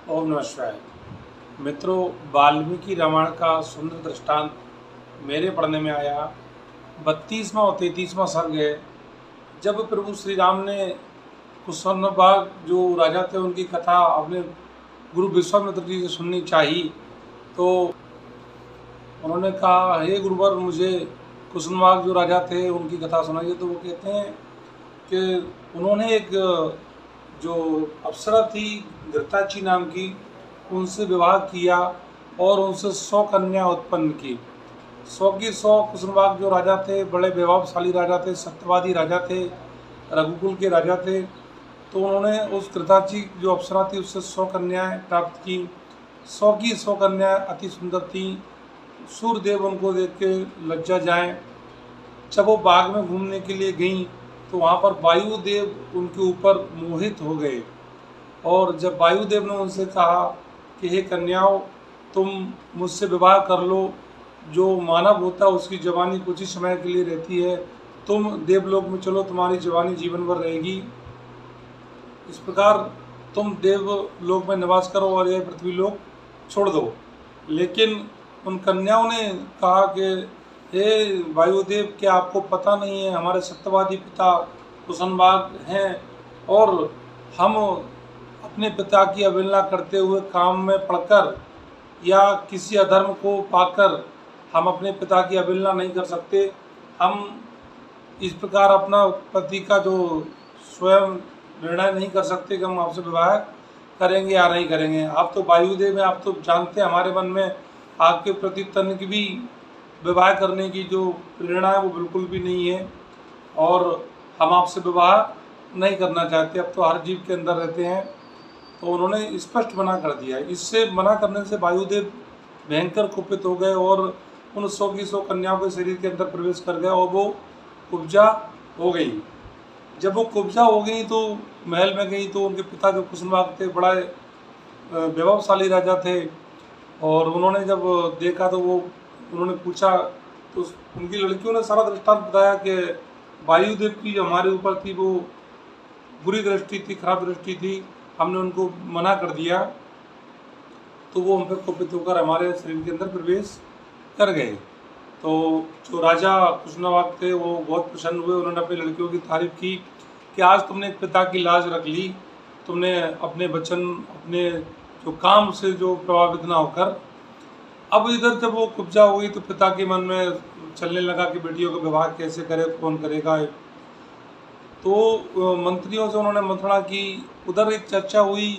ओम नमः शिवाय। मित्रों, वाल्मीकि रामायण का सुंदर दृष्टांत मेरे पढ़ने में आया। 32वां और 33वां सर्ग है। जब प्रभु श्री राम ने कुशनबाग जो राजा थे उनकी कथा अपने गुरु विश्वामित्र जी से सुननी चाहिए, तो उन्होंने कहा, हे गुरुवर, मुझे कुशनबाग जो राजा थे उनकी कथा सुनाइए। तो वो कहते हैं कि उन्होंने एक जो अप्सरा थी घृताची नाम की, उनसे विवाह किया और उनसे 100 कन्या उत्पन्न की। 100 की 100 कुशनबाग जो राजा थे बड़े वैभवशाली राजा थे, सत्यवादी राजा थे, रघुकुल के राजा थे। तो उन्होंने उस घृताची जो अप्सरा थी उससे 100 कन्याएं प्राप्त की। 100 की 100 कन्याएं अति सुंदर थीं। सूर्यदेव उनको देख के लज्जा जाएं। जब वो बाग में घूमने के लिए गईं तो वहाँ पर वायुदेव उनके ऊपर मोहित हो गए। और जब वायुदेव ने उनसे कहा कि हे कन्याओं, तुम मुझसे विवाह कर लो, जो मानव होता है उसकी जवानी कुछ ही समय के लिए रहती है, तुम देवलोक में चलो, तुम्हारी जवानी जीवन भर रहेगी। इस प्रकार तुम देवलोक में निवास करो और यह पृथ्वी लोक छोड़ दो। लेकिन उन कन्याओं ने कहा कि हे वायुदेव, क्या आपको पता नहीं है, हमारे सत्यवादी पिता कुशनबाग हैं और हम अपने पिता की अवहेलना करते हुए काम में पड़कर या किसी अधर्म को पाकर हम अपने पिता की अवहेलना नहीं कर सकते। हम इस प्रकार अपना पति का जो स्वयं निर्णय नहीं कर सकते कि हम आपसे विवाह करेंगे या नहीं करेंगे। आप तो वायुदेव हैं, आप तो जानते हैं हमारे मन में आपके प्रति तनिक भी विवाह करने की जो प्रेरणा है वो बिल्कुल भी नहीं है और हम आपसे विवाह नहीं करना चाहते। अब तो हर जीव के अंदर रहते हैं। तो उन्होंने स्पष्ट मना कर दिया। इससे मना करने से वायुदेव भयंकर कुपित हो गए और उन 100 की 100 कन्याओं के शरीर के अंदर प्रवेश कर गए और वो कुब्जा हो गई। जब वो कुब्जा हो गई तो महल में गई तो उनके पिता जो कुशनबाग थे बड़ा वैभवशाली राजा थे। और उन्होंने जब देखा तो उन्होंने पूछा तो उनकी लड़कियों ने सारा दृष्टांत बताया कि वायुदेव की जो हमारे ऊपर थी वो बुरी दृष्टि थी, खराब दृष्टि थी, हमने उनको मना कर दिया तो वो हम पे कुपित होकर हमारे शरीर के अंदर प्रवेश कर गए। तो जो राजा कुशनबाग थे वो बहुत प्रसन्न हुए। उन्होंने अपनी लड़कियों की तारीफ की कि आज तुमने एक पिता की लाज रख ली, तुमने अपने वचन, अपने जो काम से जो प्रभावित ना होकर। अब इधर जब वो कुब्जा हो गई तो पिता के मन में चलने लगा कि बेटियों का विवाह कैसे करे, कौन करेगा। तो मंत्रियों से उन्होंने मंत्रणा की। उधर एक चर्चा हुई